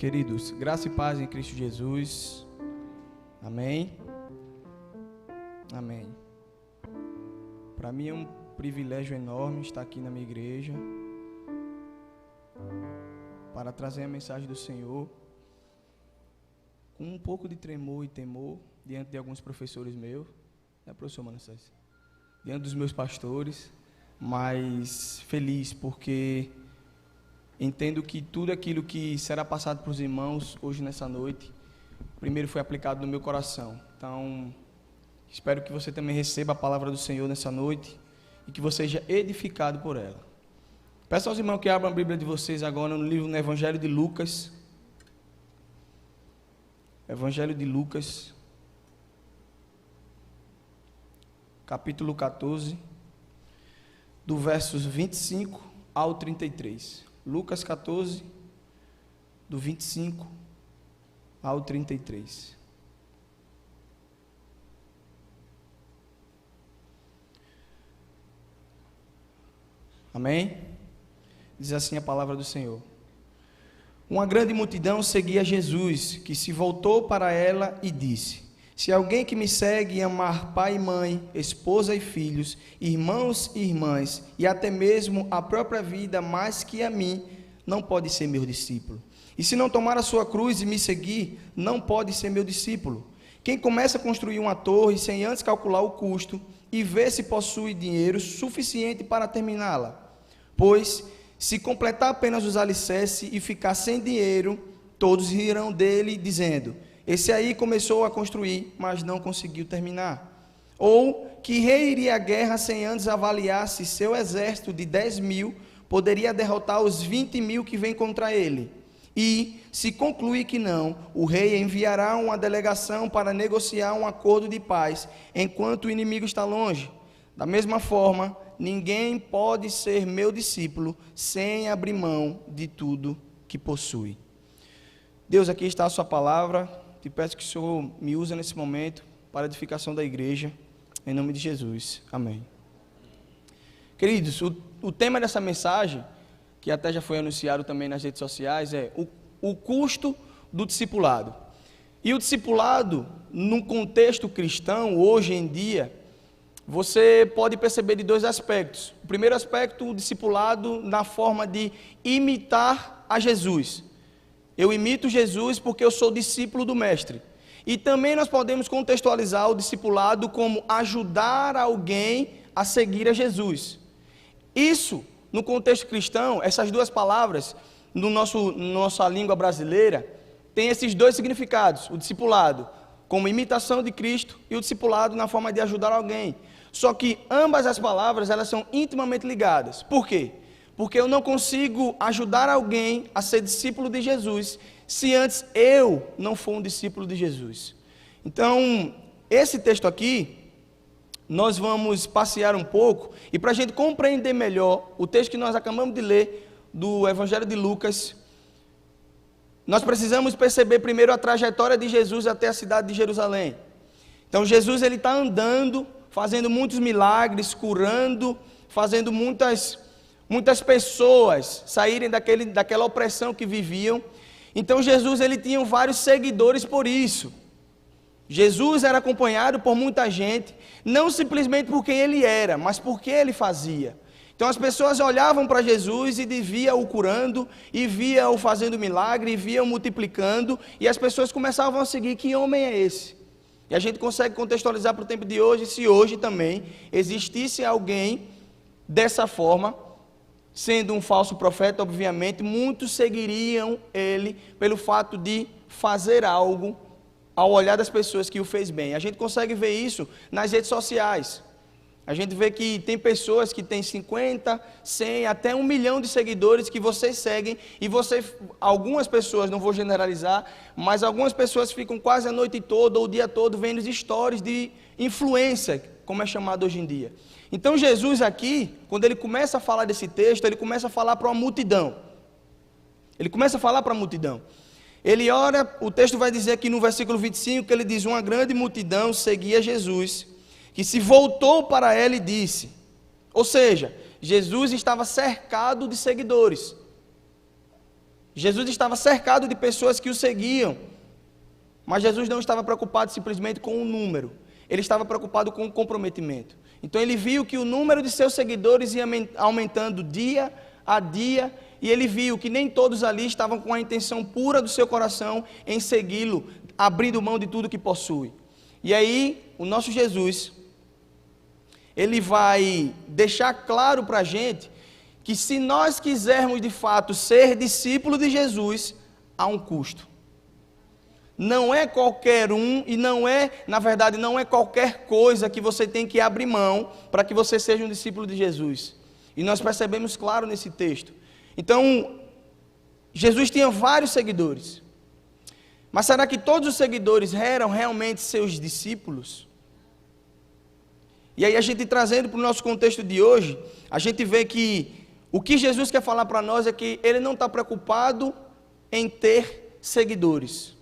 Queridos, graça e paz em Cristo Jesus. Amém? Amém. Para mim é um privilégio enorme estar aqui na minha igreja para trazer a mensagem do Senhor com um pouco de tremor e temor diante de alguns professores meus, né, professor Manassés? Diante dos meus pastores, mas feliz porque entendo que tudo aquilo que será passado para os irmãos hoje nessa noite, primeiro foi aplicado no meu coração. Então, espero que você também receba a palavra do Senhor nessa noite e que você seja edificado por ela. Peço aos irmãos que abram a Bíblia de vocês agora no Evangelho de Lucas. Evangelho de Lucas, capítulo 14, do versos 25 ao 33. Lucas 14, do 25 ao 33. Amém? Diz assim a palavra do Senhor. Uma grande multidão seguia Jesus, que se voltou para ela e disse: Se alguém que me segue amar pai e mãe, esposa e filhos, irmãos e irmãs, e até mesmo a própria vida mais que a mim, não pode ser meu discípulo. E se não tomar a sua cruz e me seguir, não pode ser meu discípulo. Quem começa a construir uma torre sem antes calcular o custo e ver se possui dinheiro suficiente para terminá-la, pois se completar apenas os alicerces e ficar sem dinheiro, todos rirão dele, dizendo: esse aí começou a construir, mas não conseguiu terminar. Ou que rei iria à guerra sem antes avaliar se seu exército de 10.000 poderia derrotar os 20.000 que vêm contra ele. E, se concluir que não, o rei enviará uma delegação para negociar um acordo de paz, enquanto o inimigo está longe. Da mesma forma, ninguém pode ser meu discípulo sem abrir mão de tudo que possui. Deus, aqui está a sua palavra. Te peço que o Senhor me use nesse momento para a edificação da igreja, em nome de Jesus. Amém. Queridos, o tema dessa mensagem, que até já foi anunciado também nas redes sociais, é o custo do discipulado. E o discipulado, num contexto cristão, hoje em dia, você pode perceber de dois aspectos. O primeiro aspecto, o discipulado na forma de imitar a Jesus. Eu imito Jesus porque eu sou discípulo do Mestre. E também nós podemos contextualizar o discipulado como ajudar alguém a seguir a Jesus. Isso, no contexto cristão, essas duas palavras, nossa língua brasileira, tem esses dois significados. O discipulado como imitação de Cristo e o discipulado na forma de ajudar alguém. Só que ambas as palavras, elas são intimamente ligadas. Por quê? Porque eu não consigo ajudar alguém a ser discípulo de Jesus se antes eu não for um discípulo de Jesus. Então, esse texto aqui, nós vamos passear um pouco, e para a gente compreender melhor o texto que nós acabamos de ler do Evangelho de Lucas, nós precisamos perceber primeiro a trajetória de Jesus até a cidade de Jerusalém. Então, Jesus ele está andando, fazendo muitos milagres, curando, fazendo muitas pessoas saírem daquela opressão que viviam. Então Jesus ele tinha vários seguidores por isso. Jesus era acompanhado por muita gente, não simplesmente por quem ele era, mas por que ele fazia. Então as pessoas olhavam para Jesus e via-o curando, e via-o fazendo milagre, e via-o multiplicando, e as pessoas começavam a seguir: que homem é esse? E a gente consegue contextualizar para o tempo de hoje, se hoje também existisse alguém dessa forma, sendo um falso profeta, obviamente, muitos seguiriam ele pelo fato de fazer algo ao olhar das pessoas que o fez bem. A gente consegue ver isso nas redes sociais. A gente vê que tem pessoas que têm 50, 100, até 1 milhão de seguidores que vocês seguem, e algumas pessoas, não vou generalizar, mas algumas pessoas ficam quase a noite toda ou o dia todo vendo os stories de influência, como é chamado hoje em dia. Então Jesus aqui, quando ele começa a falar desse texto, ele começa a falar para uma multidão. Ele começa a falar para a multidão. Ele ora, o texto vai dizer aqui no versículo 25, que ele diz: uma grande multidão seguia Jesus, que se voltou para ela e disse. Ou seja, Jesus estava cercado de seguidores. Jesus estava cercado de pessoas que o seguiam, mas Jesus não estava preocupado simplesmente com o número, ele estava preocupado com o comprometimento. Então ele viu que o número de seus seguidores ia aumentando dia a dia, e ele viu que nem todos ali estavam com a intenção pura do seu coração em segui-lo, abrindo mão de tudo que possui. E aí, o nosso Jesus, ele vai deixar claro para a gente que se nós quisermos de fato ser discípulo de Jesus, há um custo. Não é qualquer um e não é, na verdade, não é qualquer coisa que você tem que abrir mão para que você seja um discípulo de Jesus. E nós percebemos claro nesse texto. Então, Jesus tinha vários seguidores. Mas será que todos os seguidores eram realmente seus discípulos? E aí a gente trazendo para o nosso contexto de hoje, a gente vê que o que Jesus quer falar para nós é que ele não está preocupado em ter seguidores.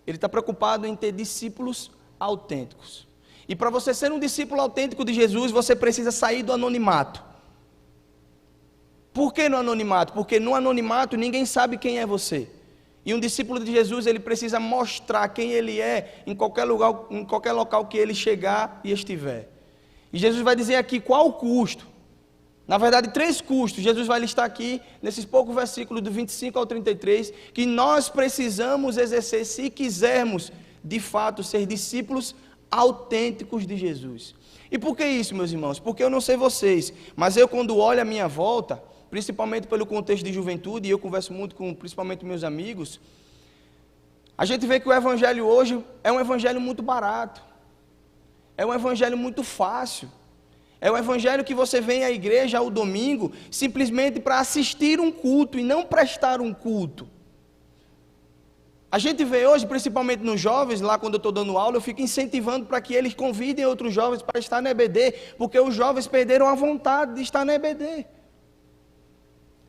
Ele está preocupado em ter discípulos autênticos. E para você ser um discípulo autêntico de Jesus, você precisa sair do anonimato. Por que no anonimato? Porque no anonimato ninguém sabe quem é você. E um discípulo de Jesus, ele precisa mostrar quem ele é em qualquer lugar, em qualquer local que ele chegar e estiver. E Jesus vai dizer aqui qual o custo. Na verdade, 3 custos. Jesus vai listar aqui, nesses poucos versículos do 25 ao 33, que nós precisamos exercer se quisermos, de fato, ser discípulos autênticos de Jesus. E por que isso, meus irmãos? Porque eu não sei vocês, mas eu quando olho a minha volta, principalmente pelo contexto de juventude, e eu converso muito com principalmente meus amigos, a gente vê que o evangelho hoje é um evangelho muito barato, é um evangelho muito fácil, é um evangelho que você vem à igreja ao domingo simplesmente para assistir um culto e não prestar um culto. A gente vê hoje, principalmente nos jovens, lá quando eu estou dando aula, eu fico incentivando para que eles convidem outros jovens para estar na EBD, porque os jovens perderam a vontade de estar na EBD.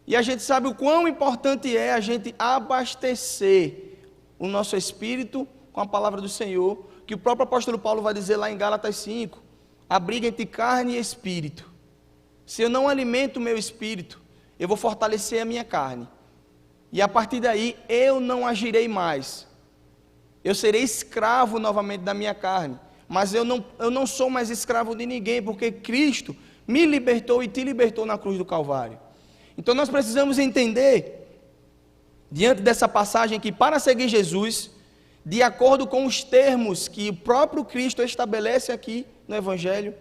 E a gente sabe o quão importante é a gente abastecer o nosso espírito com a palavra do Senhor, que o próprio apóstolo Paulo vai dizer lá em Gálatas 5, a briga entre carne e espírito. Se eu não alimento o meu espírito, eu vou fortalecer a minha carne. E a partir daí, eu não agirei mais. Eu serei escravo novamente da minha carne. Mas eu não sou mais escravo de ninguém, porque Cristo me libertou e te libertou na cruz do Calvário. Então nós precisamos entender, diante dessa passagem, que para seguir Jesus, de acordo com os termos que o próprio Cristo estabelece aqui no Evangelho,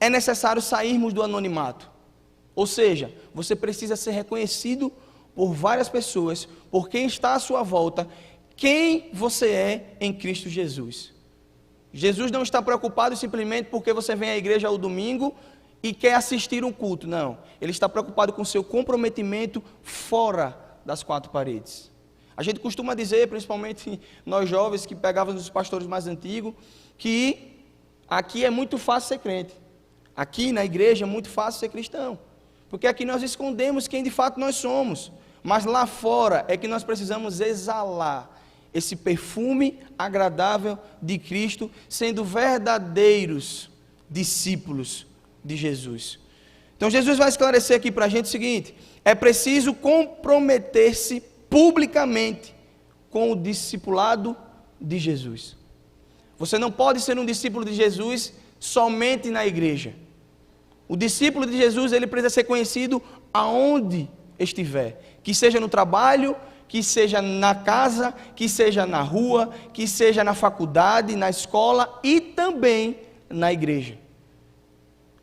é necessário sairmos do anonimato. Ou seja, você precisa ser reconhecido por várias pessoas, por quem está à sua volta, quem você é em Cristo Jesus. Jesus não está preocupado simplesmente porque você vem à igreja ao domingo e quer assistir um culto, não. Ele está preocupado com o seu comprometimento fora das 4 paredes. A gente costuma dizer, principalmente nós jovens que pegávamos os pastores mais antigos, que aqui é muito fácil ser crente. Aqui na igreja é muito fácil ser cristão. Porque aqui nós escondemos quem de fato nós somos. Mas lá fora é que nós precisamos exalar esse perfume agradável de Cristo, sendo verdadeiros discípulos de Jesus. Então Jesus vai esclarecer aqui para a gente o seguinte: é preciso comprometer-se publicamente com o discipulado de Jesus. Você não pode ser um discípulo de Jesus somente na igreja. O discípulo de Jesus, ele precisa ser conhecido aonde estiver, que seja no trabalho, que seja na casa, que seja na rua, que seja na faculdade, na escola e também na igreja.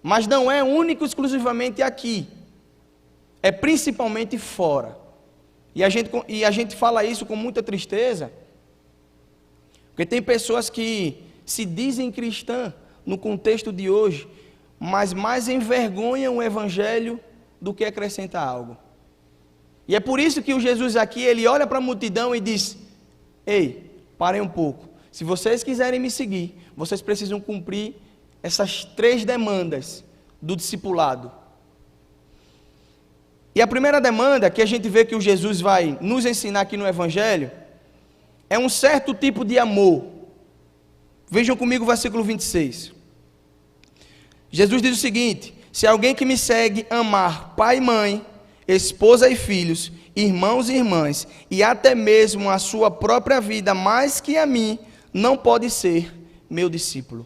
Mas não é único exclusivamente aqui, é principalmente fora. E a gente fala isso com muita tristeza, porque tem pessoas que se dizem cristã no contexto de hoje, mas mais envergonham o evangelho do que acrescentar algo. E é por isso que o Jesus aqui, ele olha para a multidão e diz: ei, parem um pouco, se vocês quiserem me seguir, vocês precisam cumprir essas 3 demandas do discipulado. E a primeira demanda que a gente vê que o Jesus vai nos ensinar aqui no evangelho é um certo tipo de amor. Vejam comigo o versículo 26. Jesus diz o seguinte: se alguém que me segue amar pai e mãe, esposa e filhos, irmãos e irmãs, e até mesmo a sua própria vida, mais que a mim, não pode ser meu discípulo.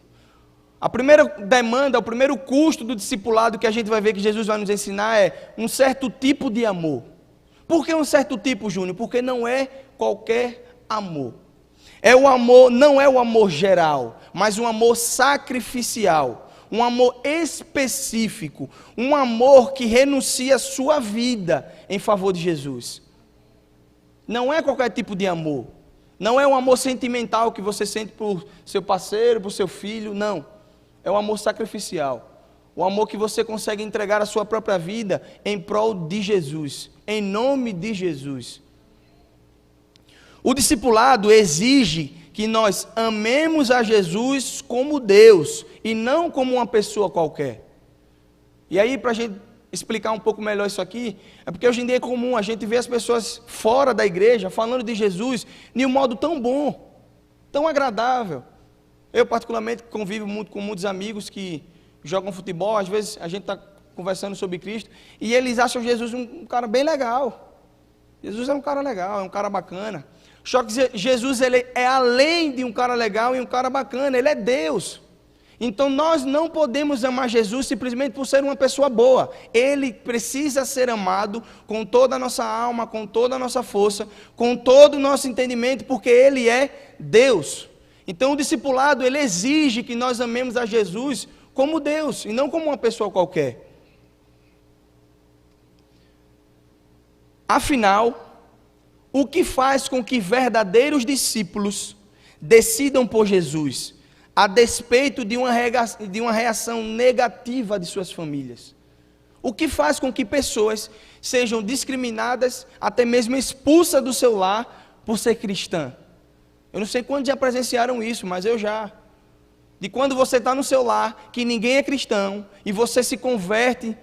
A primeira demanda, o primeiro custo do discipulado que a gente vai ver que Jesus vai nos ensinar é um certo tipo de amor. Por que um certo tipo, Júnior? Porque não é qualquer amor. É o amor, não é o amor geral, mas um amor sacrificial, um amor específico, um amor que renuncia a sua vida em favor de Jesus. Não é qualquer tipo de amor. Não é um amor sentimental que você sente por seu parceiro, por seu filho, não. É um amor sacrificial. O amor que você consegue entregar a sua própria vida em prol de Jesus, em nome de Jesus. O discipulado exige que nós amemos a Jesus como Deus e não como uma pessoa qualquer. E aí, para a gente explicar um pouco melhor isso aqui, é porque hoje em dia é comum a gente ver as pessoas fora da igreja falando de Jesus de um modo tão bom, tão agradável. Eu, particularmente, convivo muito com muitos amigos que jogam futebol. Às vezes a gente está conversando sobre Cristo e eles acham Jesus um cara bem legal. Jesus é um cara legal, é um cara bacana. Só que Jesus, ele é além de um cara legal e um cara bacana, ele é Deus. Então nós não podemos amar Jesus simplesmente por ser uma pessoa boa. Ele precisa ser amado com toda a nossa alma, com toda a nossa força, com todo o nosso entendimento, porque ele é Deus. Então o discipulado, ele exige que nós amemos a Jesus como Deus e não como uma pessoa qualquer. Afinal, o que faz com que verdadeiros discípulos decidam por Jesus, a despeito de uma reação negativa de suas famílias? O que faz com que pessoas sejam discriminadas, até mesmo expulsas do seu lar por ser cristã? Eu não sei quantos já presenciaram isso, mas eu já. De quando você está no seu lar, que ninguém é cristão, e você se converte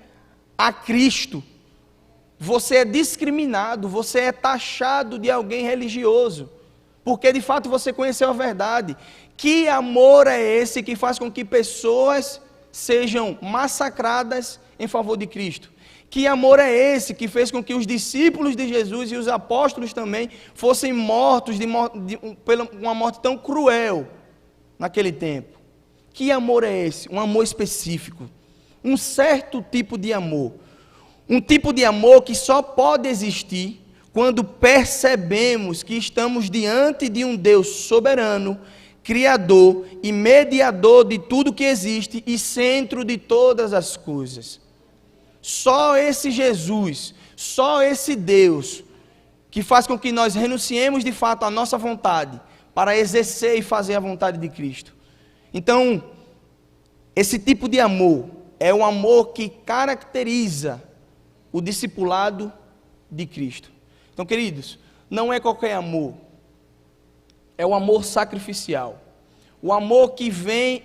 a Cristo, você é discriminado, você é taxado de alguém religioso, porque de fato você conheceu a verdade. Que amor é esse que faz com que pessoas sejam massacradas em favor de Cristo? Que amor é esse que fez com que os discípulos de Jesus e os apóstolos também fossem mortos pela uma morte tão cruel naquele tempo? Que amor é esse? Um amor específico, um certo tipo de amor. Um tipo de amor que só pode existir quando percebemos que estamos diante de um Deus soberano, Criador e mediador de tudo que existe e centro de todas as coisas. Só esse Jesus, só esse Deus, que faz com que nós renunciemos de fato à nossa vontade, para exercer e fazer a vontade de Cristo. Então, esse tipo de amor é o amor que caracteriza o discipulado de Cristo. Então, queridos, não é qualquer amor, é o amor sacrificial. O amor que vem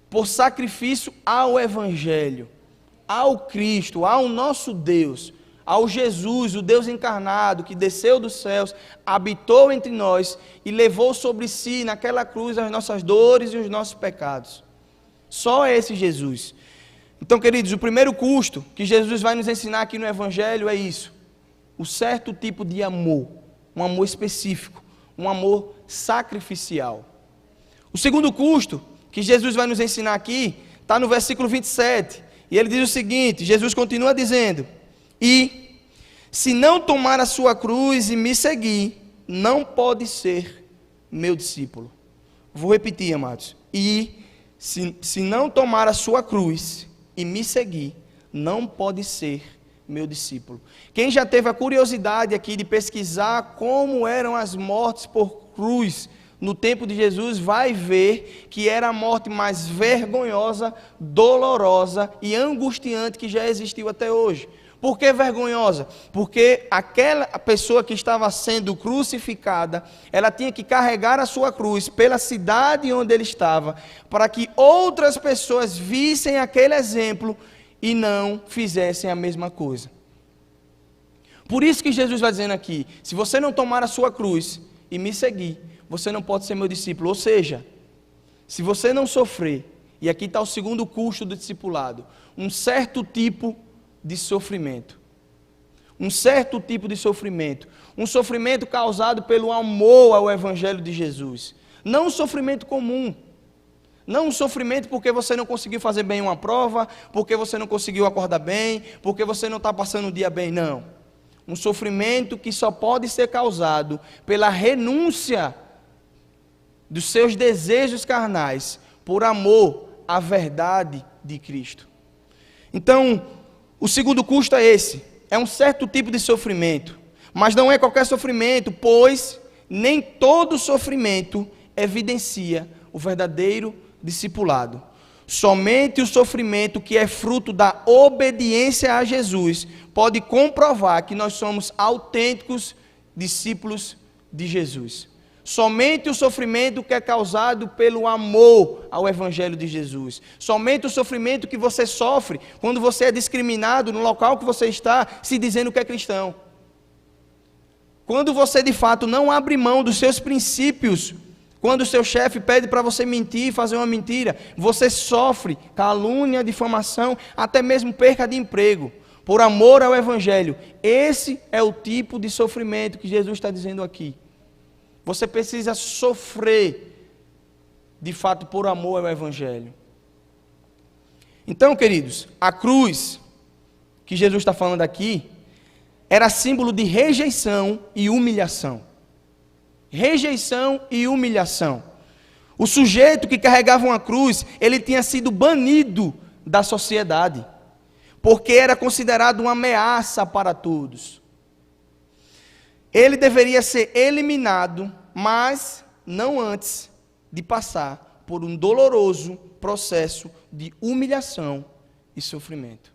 por sacrifício ao Evangelho, ao Cristo, ao nosso Deus, ao Jesus, o Deus encarnado, que desceu dos céus, habitou entre nós e levou sobre si, naquela cruz, as nossas dores e os nossos pecados. Só esse Jesus. Então, queridos, o primeiro custo que Jesus vai nos ensinar aqui no Evangelho é isso: o certo tipo de amor, um amor específico, um amor sacrificial. O segundo custo que Jesus vai nos ensinar aqui está no versículo 27, e ele diz o seguinte: Jesus continua dizendo: e se não tomar a sua cruz e me seguir, não pode ser meu discípulo. Vou repetir, amados. E se não tomar a sua cruz e me seguir, não pode ser meu discípulo. Quem já teve a curiosidade aqui de pesquisar como eram as mortes por cruz no tempo de Jesus, vai ver que era a morte mais vergonhosa, dolorosa e angustiante que já existiu até hoje. Por que vergonhosa? Porque aquela pessoa que estava sendo crucificada, ela tinha que carregar a sua cruz pela cidade onde ele estava, para que outras pessoas vissem aquele exemplo e não fizessem a mesma coisa. Por isso que Jesus vai dizendo aqui: se você não tomar a sua cruz e me seguir, você não pode ser meu discípulo. Ou seja, se você não sofrer, e aqui está o segundo custo do discipulado, um certo tipo de sofrimento. um certo tipo de sofrimento. Um sofrimento causado pelo amor ao Evangelho de Jesus. Não um sofrimento comum. Não um sofrimento porque você não conseguiu fazer bem uma prova, porque você não conseguiu acordar bem, porque você não está passando o dia bem, não. Um sofrimento que só pode ser causado pela renúncia dos seus desejos carnais, por amor à verdade de Cristo. Então, o segundo custo é esse, é um certo tipo de sofrimento, mas não é qualquer sofrimento, pois nem todo sofrimento evidencia o verdadeiro discipulado. Somente o sofrimento que é fruto da obediência a Jesus pode comprovar que nós somos autênticos discípulos de Jesus. Somente o sofrimento que é causado pelo amor ao Evangelho de Jesus. Somente o sofrimento que você sofre quando você é discriminado no local que você está, se dizendo que é cristão. Quando você de fato não abre mão dos seus princípios, quando o seu chefe pede para você mentir, fazer uma mentira, você sofre calúnia, difamação, até mesmo perca de emprego, por amor ao Evangelho. Esse é o tipo de sofrimento que Jesus está dizendo aqui. Você precisa sofrer, de fato, por amor ao Evangelho. Então, queridos, a cruz que Jesus está falando aqui era símbolo de rejeição e humilhação. Rejeição e humilhação. O sujeito que carregava uma cruz, ele tinha sido banido da sociedade, porque era considerado uma ameaça para todos. Ele deveria ser eliminado, mas não antes de passar por um doloroso processo de humilhação e sofrimento.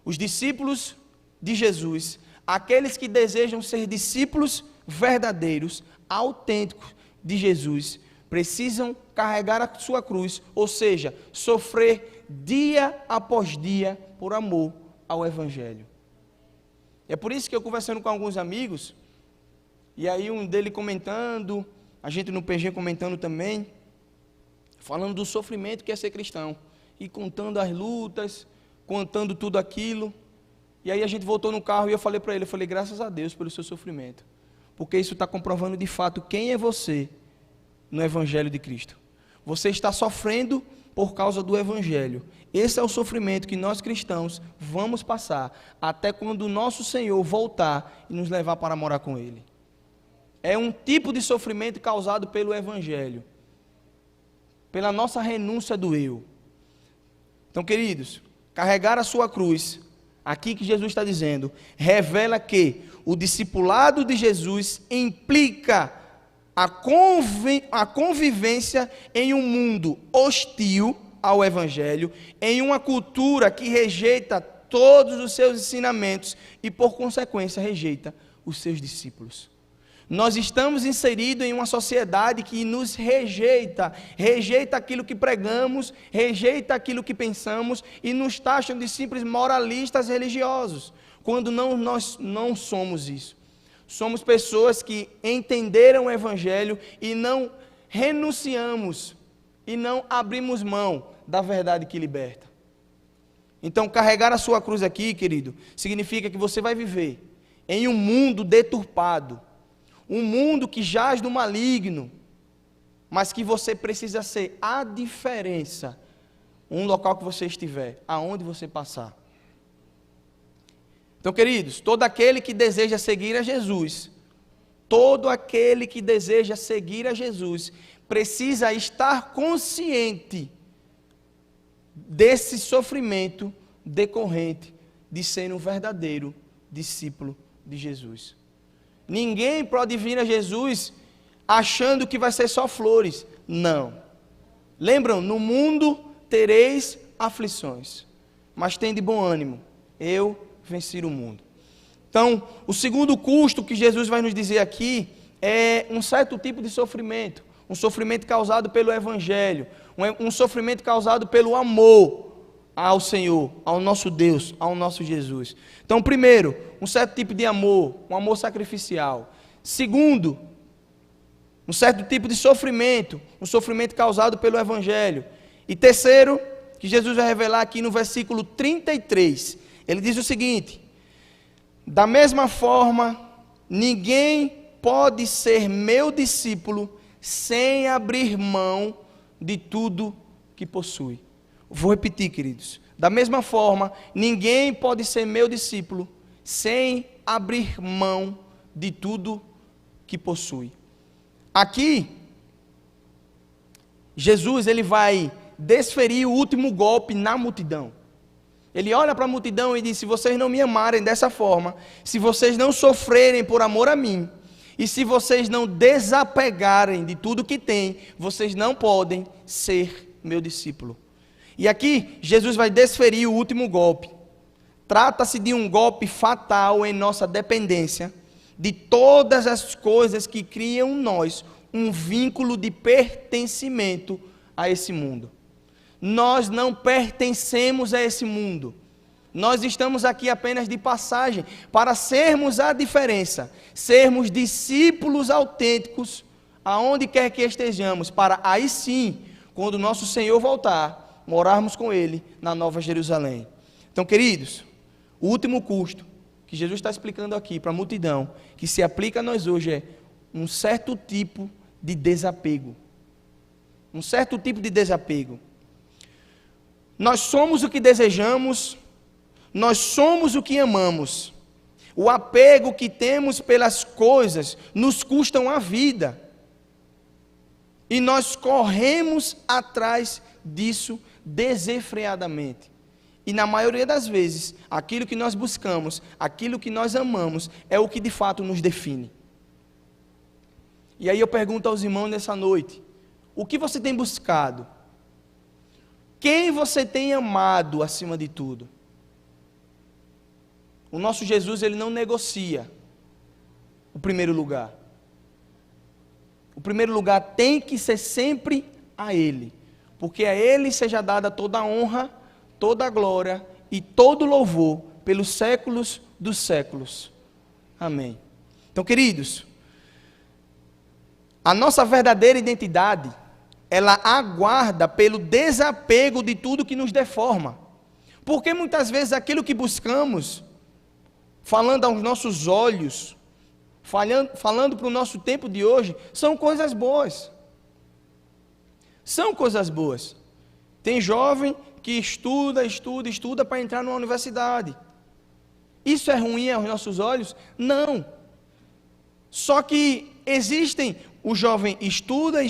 Os discípulos de Jesus, aqueles que desejam ser discípulos verdadeiros, autênticos de Jesus, precisam carregar a sua cruz, ou seja, sofrer dia após dia por amor ao Evangelho. É por isso que eu, conversando com alguns amigos, e aí um dele comentando, a gente no PG comentando também, falando do sofrimento que é ser cristão, e contando as lutas, contando tudo aquilo, e aí a gente voltou no carro e eu falei para ele, graças a Deus pelo seu sofrimento, porque isso está comprovando de fato quem é você no Evangelho de Cristo. Você está sofrendo por causa do Evangelho. Esse é o sofrimento que nós cristãos vamos passar, até quando o nosso Senhor voltar e nos levar para morar com Ele. É um tipo de sofrimento causado pelo Evangelho, pela nossa renúncia do eu. Então, queridos, carregar a sua cruz, aqui que Jesus está dizendo, revela que o discipulado de Jesus implica a convivência em um mundo hostil ao Evangelho, em uma cultura que rejeita todos os seus ensinamentos e, por consequência, rejeita os seus discípulos. Nós estamos inseridos em uma sociedade que nos rejeita aquilo que pregamos, rejeita aquilo que pensamos e nos taxam de simples moralistas religiosos, quando nós não somos isso. Somos pessoas que entenderam o Evangelho e não renunciamos e não abrimos mão da verdade que liberta. Então, carregar a sua cruz aqui, querido, significa que você vai viver em um mundo deturpado, um mundo que jaz do maligno, mas que você precisa ser a diferença, um local que você estiver, aonde você passar. Então, queridos, todo aquele que deseja seguir a Jesus, precisa estar consciente desse sofrimento decorrente de ser um verdadeiro discípulo de Jesus. Ninguém pode vir a Jesus achando que vai ser só flores. Não. Lembram? No mundo tereis aflições, mas tende bom ânimo. Eu venci o mundo. Então, o segundo custo que Jesus vai nos dizer aqui é um certo tipo de sofrimento. Um sofrimento causado pelo Evangelho. Um sofrimento causado pelo amor ao Senhor, ao nosso Deus, ao nosso Jesus. Então, primeiro, um certo tipo de amor, um amor sacrificial. Segundo, um certo tipo de sofrimento, um sofrimento causado pelo Evangelho. E terceiro, que Jesus vai revelar aqui no versículo 33, ele diz o seguinte: Da mesma forma, ninguém pode ser meu discípulo sem abrir mão de tudo que possui. Vou repetir, queridos. Da mesma forma, ninguém pode ser meu discípulo sem abrir mão de tudo que possui. Aqui, Jesus ele vai desferir o último golpe na multidão. Ele olha para a multidão e diz: se vocês não me amarem dessa forma, se vocês não sofrerem por amor a mim, e se vocês não desapegarem de tudo que têm, vocês não podem ser meu discípulo. E aqui, Jesus vai desferir o último golpe. Trata-se de um golpe fatal em nossa dependência de todas as coisas que criam em nós um vínculo de pertencimento a esse mundo. Nós não pertencemos a esse mundo. Nós estamos aqui apenas de passagem para sermos a diferença, sermos discípulos autênticos aonde quer que estejamos, para aí sim, quando o nosso Senhor voltar, morarmos com Ele na Nova Jerusalém. Então, queridos, o último custo que Jesus está explicando aqui para a multidão, que se aplica a nós hoje, é um certo tipo de desapego. Um certo tipo de desapego. Nós somos o que desejamos, nós somos o que amamos. O apego que temos pelas coisas nos custam a vida. E nós corremos atrás disso desenfreadamente. E na maioria das vezes, aquilo que nós buscamos, aquilo que nós amamos, é o que de fato nos define. E aí eu pergunto aos irmãos nessa noite: o que você tem buscado? Quem você tem amado acima de tudo? O nosso Jesus, ele não negocia o primeiro lugar. O primeiro lugar tem que ser sempre a Ele, porque a Ele seja dada toda a honra, toda a glória e todo o louvor pelos séculos dos séculos. Amém. Então, queridos, a nossa verdadeira identidade, ela aguarda pelo desapego de tudo que nos deforma. Porque muitas vezes aquilo que buscamos, falando aos nossos olhos, falando para o nosso tempo de hoje, são coisas boas. São coisas boas. Tem jovem que estuda para entrar numa universidade. Isso é ruim aos nossos olhos? Não. Só que existem, o jovem estuda,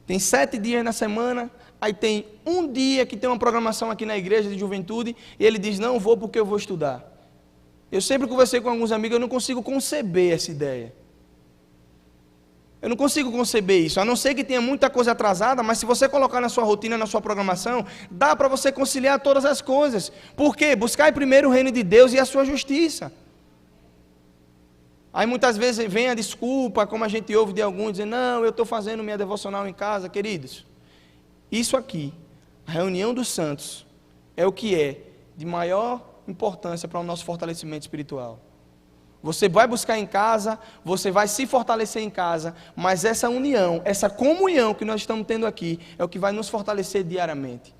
tem 7 dias na semana, aí tem um dia que tem uma programação aqui na igreja de juventude, e ele diz: não vou porque eu vou estudar. Eu sempre conversei com alguns amigos, eu não consigo conceber essa ideia. Eu não consigo conceber isso, a não ser que tenha muita coisa atrasada, mas se você colocar na sua rotina, na sua programação, dá para você conciliar todas as coisas. Por quê? Buscar primeiro o reino de Deus e a sua justiça. Aí muitas vezes vem a desculpa, como a gente ouve de alguns, dizendo: não, eu estou fazendo minha devocional em casa. Queridos, isso aqui, a reunião dos santos, é o que é de maior importância para o nosso fortalecimento espiritual. Você vai buscar em casa, você vai se fortalecer em casa, mas essa união, essa comunhão que nós estamos tendo aqui, é o que vai nos fortalecer diariamente.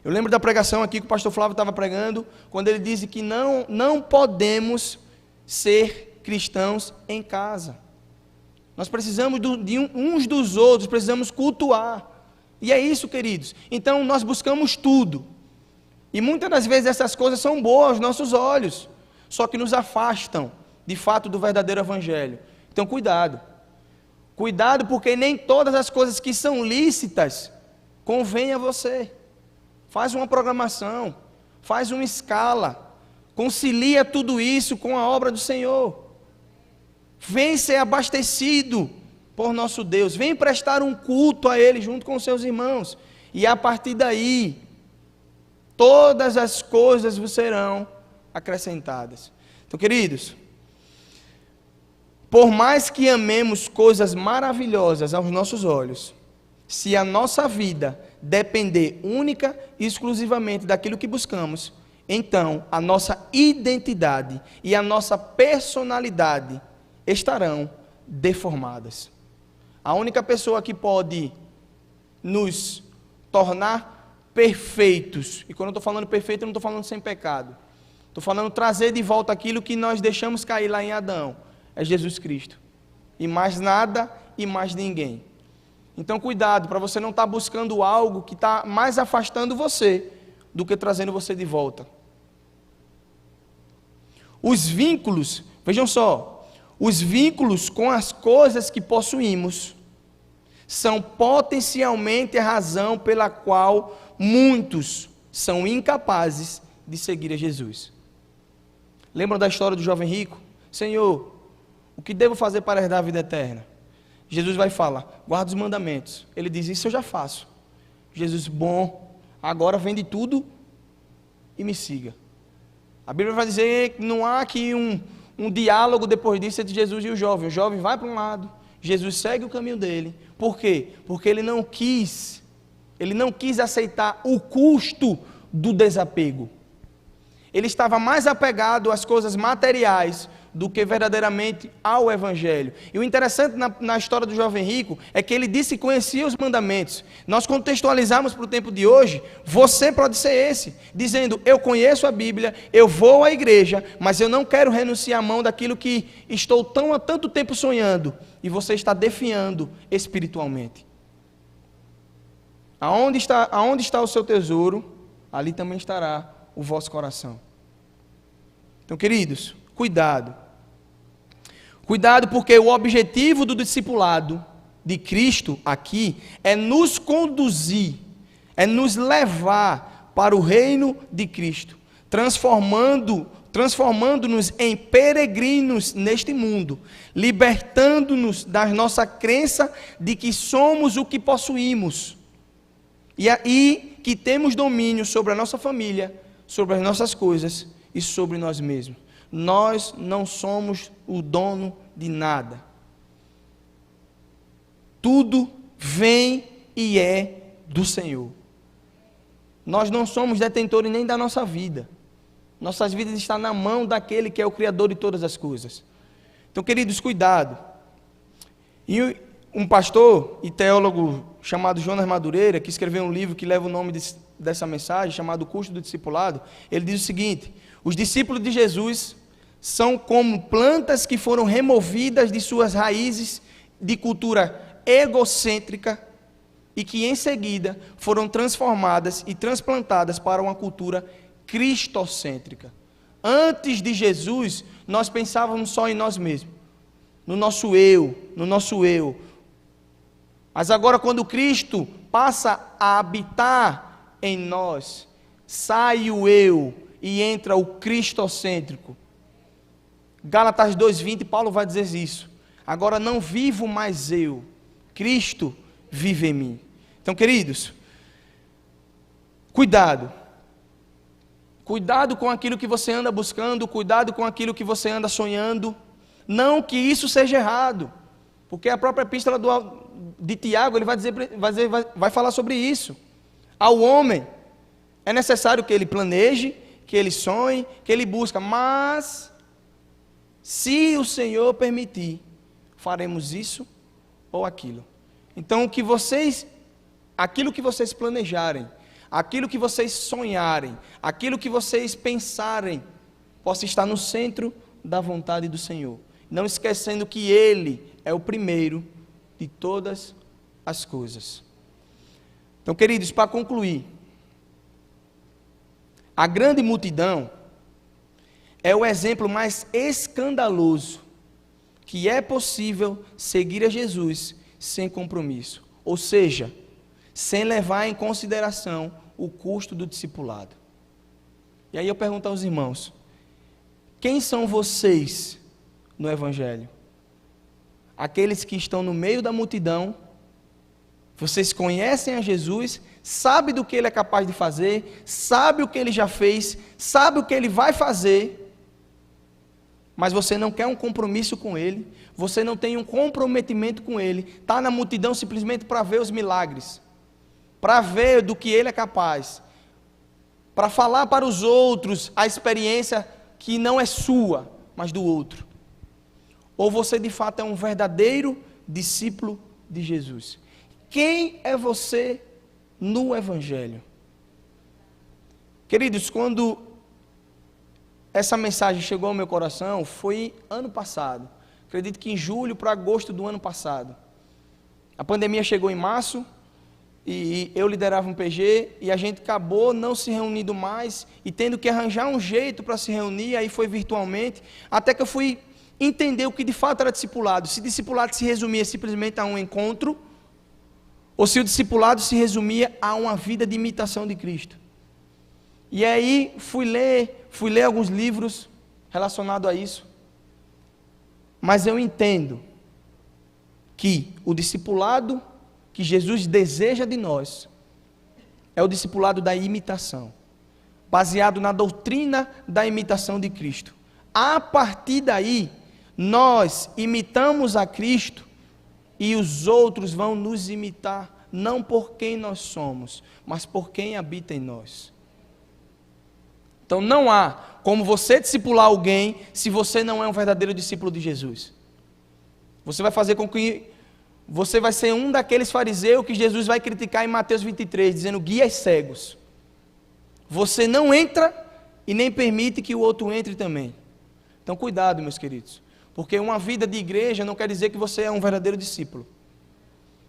Eu lembro da pregação aqui que o pastor Flávio estava pregando, quando ele disse que não podemos ser cristãos em casa. Nós precisamos de uns dos outros, precisamos cultuar. E é isso, queridos. Então nós buscamos tudo. E muitas das vezes essas coisas são boas aos nossos olhos, só que nos afastam, de fato, do verdadeiro evangelho. Então cuidado. Cuidado, porque nem todas as coisas que são lícitas convêm a você. Faz uma programação, faz uma escala, concilia tudo isso com a obra do Senhor. Vem ser abastecido por nosso Deus, vem prestar um culto a Ele junto com seus irmãos, e a partir daí, todas as coisas vos serão acrescentadas. Então, queridos, por mais que amemos coisas maravilhosas aos nossos olhos, se a nossa vida depender única e exclusivamente daquilo que buscamos, então a nossa identidade e a nossa personalidade estarão deformadas. A única pessoa que pode nos tornar perfeitos. E quando eu estou falando perfeito, eu não estou falando sem pecado. Estou falando trazer de volta aquilo que nós deixamos cair lá em Adão. É Jesus Cristo. E mais nada e mais ninguém. Então cuidado, para você não estar buscando algo que está mais afastando você do que trazendo você de volta. Os vínculos, vejam só, os vínculos com as coisas que possuímos são potencialmente a razão pela qual muitos são incapazes de seguir a Jesus. Lembram da história do jovem rico? Senhor, o que devo fazer para herdar a vida eterna? Jesus vai falar, guarda os mandamentos. Ele diz, isso eu já faço. Jesus, bom, agora vende tudo e me siga. A Bíblia vai dizer que não há aqui um diálogo depois disso entre Jesus e o jovem. O jovem vai para um lado, Jesus segue o caminho dele. Por quê? Porque ele não quis aceitar o custo do desapego. Ele estava mais apegado às coisas materiais do que verdadeiramente ao Evangelho. E o interessante na história do jovem rico é que ele disse que conhecia os mandamentos. Nós contextualizamos para o tempo de hoje, você pode ser esse, dizendo, eu conheço a Bíblia, eu vou à igreja, mas eu não quero renunciar à mão daquilo que estou há tanto tempo sonhando, e você está definhando espiritualmente. Aonde está o seu tesouro, ali também estará o vosso coração. Então, queridos, cuidado. Cuidado, porque o objetivo do discipulado de Cristo aqui é nos conduzir, é nos levar para o reino de Cristo, transformando-nos em peregrinos neste mundo, libertando-nos da nossa crença de que somos o que possuímos e que temos domínio sobre a nossa família, sobre as nossas coisas e sobre nós mesmos. Nós não somos o dono de nada. Tudo vem e é do Senhor. Nós não somos detentores nem da nossa vida. Nossas vidas estão na mão daquele que é o Criador de todas as coisas. Então, queridos, cuidado. E um pastor e teólogo chamado Jonas Madureira, que escreveu um livro que leva o nome dessa mensagem, chamado O Custo do Discipulado, ele diz o seguinte: os discípulos de Jesus são como plantas que foram removidas de suas raízes de cultura egocêntrica e que em seguida foram transformadas e transplantadas para uma cultura cristocêntrica. Antes de Jesus, nós pensávamos só em nós mesmos, no nosso eu. Mas agora, quando Cristo passa a habitar em nós, sai o eu e entra o cristocêntrico. Gálatas 2:20, Paulo vai dizer isso. Agora não vivo mais eu, Cristo vive em mim. Então, queridos, cuidado. Cuidado com aquilo que você anda buscando, cuidado com aquilo que você anda sonhando. Não que isso seja errado, porque a própria epístola de Tiago, ele vai falar sobre isso. Ao homem é necessário que ele planeje, que ele sonhe, que ele busque, mas se o Senhor permitir, faremos isso ou aquilo. Então, aquilo que vocês planejarem, aquilo que vocês sonharem, aquilo que vocês pensarem, possa estar no centro da vontade do Senhor. Não esquecendo que Ele é o primeiro de todas as coisas. Então, queridos, para concluir, a grande multidão é o exemplo mais escandaloso que é possível seguir a Jesus sem compromisso, ou seja, sem levar em consideração o custo do discipulado. E aí eu pergunto aos irmãos, quem são vocês no Evangelho? Aqueles que estão no meio da multidão, vocês conhecem a Jesus, sabem do que Ele é capaz de fazer, sabem o que Ele já fez, sabem o que Ele vai fazer, mas você não quer um compromisso com Ele, você não tem um comprometimento com Ele, está na multidão simplesmente para ver os milagres, para ver do que Ele é capaz, para falar para os outros a experiência que não é sua, mas do outro. Ou você de fato é um verdadeiro discípulo de Jesus? Quem é você no Evangelho? Queridos, quando essa mensagem chegou ao meu coração, foi ano passado. Acredito que em julho para agosto do ano passado. A pandemia chegou em março, e eu liderava um PG, e a gente acabou não se reunindo mais, e tendo que arranjar um jeito para se reunir, aí foi virtualmente, até que eu fui entender o que de fato era discipulado. Se discipulado se resumia simplesmente a um encontro, ou se o discipulado se resumia a uma vida de imitação de Cristo. E aí fui ler alguns livros relacionados a isso, mas eu entendo que o discipulado que Jesus deseja de nós é o discipulado da imitação, baseado na doutrina da imitação de Cristo. A partir daí, nós imitamos a Cristo e os outros vão nos imitar, não por quem nós somos, mas por quem habita em nós. Então não há como você discipular alguém se você não é um verdadeiro discípulo de Jesus. Você vai fazer com que você vai ser um daqueles fariseus que Jesus vai criticar em Mateus 23, dizendo guias cegos. Você não entra e nem permite que o outro entre também. Então cuidado, meus queridos, porque uma vida de igreja não quer dizer que você é um verdadeiro discípulo.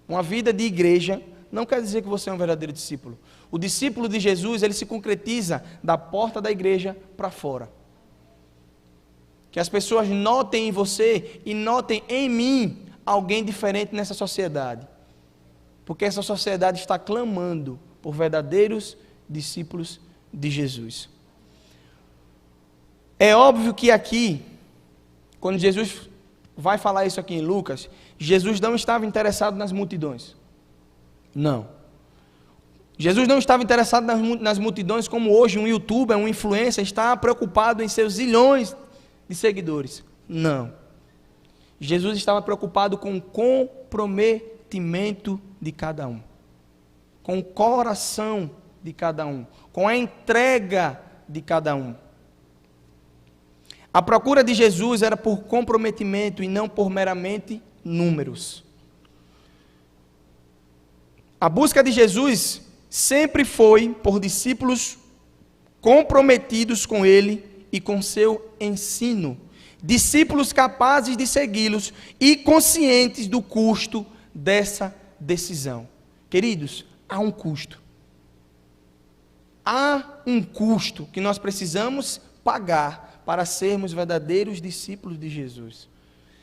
Uma vida de igreja não quer dizer que você é um verdadeiro discípulo. O discípulo de Jesus, ele se concretiza da porta da igreja para fora. Que as pessoas notem em você e notem em mim alguém diferente nessa sociedade, porque essa sociedade está clamando por verdadeiros discípulos de Jesus. É óbvio que aqui, quando Jesus vai falar isso aqui em Lucas, Jesus não estava interessado nas multidões. Não. Jesus não estava interessado nas multidões como hoje um youtuber, um influencer está preocupado em seus zilhões de seguidores. Não. Jesus estava preocupado com o comprometimento de cada um, com o coração de cada um, com a entrega de cada um. A procura de Jesus era por comprometimento e não por meramente números. A busca de Jesus sempre foi por discípulos comprometidos com Ele e com seu ensino. Discípulos capazes de segui-los e conscientes do custo dessa decisão. Queridos, há um custo. Há um custo que nós precisamos pagar para sermos verdadeiros discípulos de Jesus.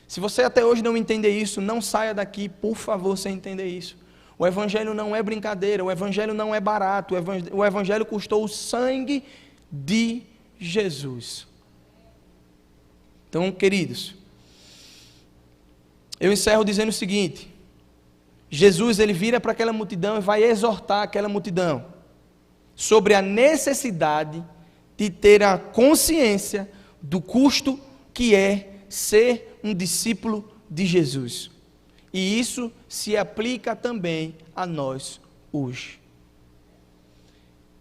Se você até hoje não entender isso, não saia daqui, por favor, sem entender isso. O Evangelho não é brincadeira, o Evangelho não é barato, o Evangelho custou o sangue de Jesus. Então, queridos, eu encerro dizendo o seguinte: Jesus, ele vira para aquela multidão e vai exortar aquela multidão sobre a necessidade de ter a consciência do custo que é ser um discípulo de Jesus. E isso se aplica também a nós hoje.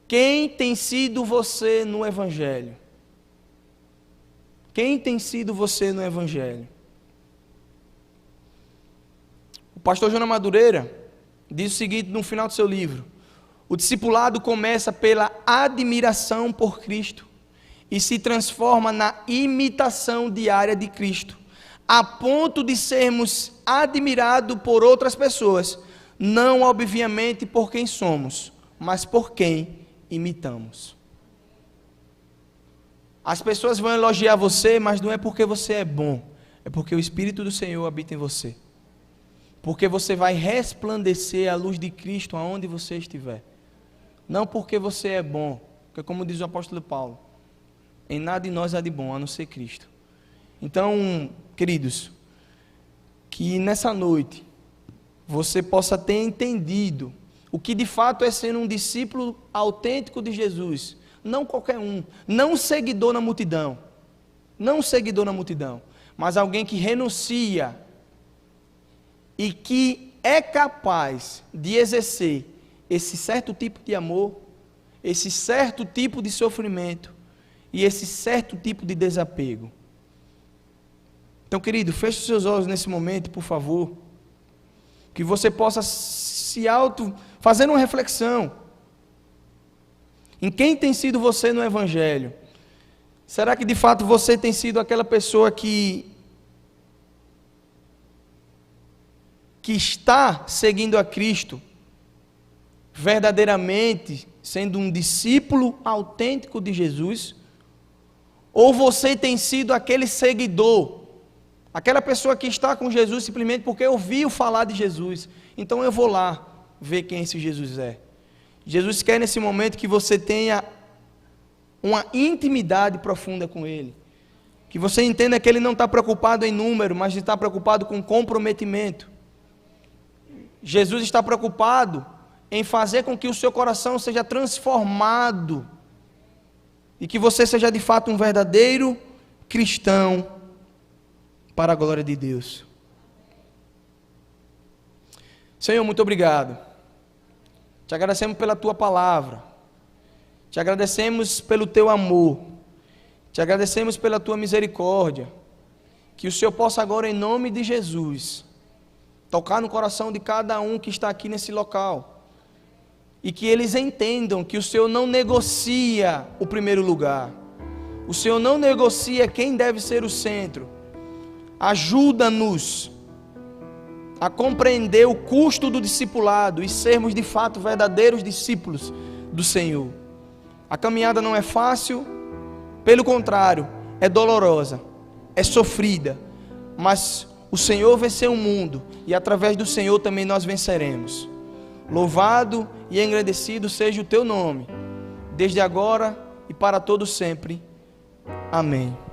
Quem tem sido você no Evangelho? Quem tem sido você no Evangelho? O pastor Jonas Madureira diz o seguinte no final do seu livro: o discipulado começa pela admiração por Cristo e se transforma na imitação diária de Cristo, a ponto de sermos admirados por outras pessoas, não obviamente por quem somos, mas por quem imitamos. As pessoas vão elogiar você, mas não é porque você é bom, é porque o Espírito do Senhor habita em você. Porque você vai resplandecer a luz de Cristo aonde você estiver. Não porque você é bom, porque como diz o apóstolo Paulo, em nada em nós há de bom, a não ser Cristo. Então, queridos, que nessa noite você possa ter entendido o que de fato é ser um discípulo autêntico de Jesus. Não qualquer um, não um seguidor na multidão, não um seguidor na multidão, mas alguém que renuncia e que é capaz de exercer esse certo tipo de amor, esse certo tipo de sofrimento e esse certo tipo de desapego. Então, querido, feche os seus olhos nesse momento, por favor, que você possa fazer uma reflexão. Em quem tem sido você no Evangelho? Será que de fato você tem sido aquela pessoa que está seguindo a Cristo, verdadeiramente sendo um discípulo autêntico de Jesus? Ou você tem sido aquele seguidor, aquela pessoa que está com Jesus simplesmente porque ouviu falar de Jesus, então eu vou lá ver quem esse Jesus é? Jesus quer nesse momento que você tenha uma intimidade profunda com Ele, que você entenda que Ele não está preocupado em número, mas está preocupado com comprometimento. Jesus está preocupado em fazer com que o seu coração seja transformado e que você seja de fato um verdadeiro cristão para a glória de Deus. Senhor, muito obrigado. Te agradecemos pela Tua palavra. Te agradecemos pelo Teu amor. Te agradecemos pela Tua misericórdia. Que o Senhor possa agora, em nome de Jesus, tocar no coração de cada um que está aqui nesse local. E que eles entendam que o Senhor não negocia o primeiro lugar. O Senhor não negocia quem deve ser o centro. Ajuda-nos a compreender o custo do discipulado e sermos de fato verdadeiros discípulos do Senhor. A caminhada não é fácil, pelo contrário, é dolorosa, é sofrida, mas o Senhor venceu o mundo e através do Senhor também nós venceremos. Louvado e engrandecido seja o Teu nome, desde agora e para todo sempre. Amém.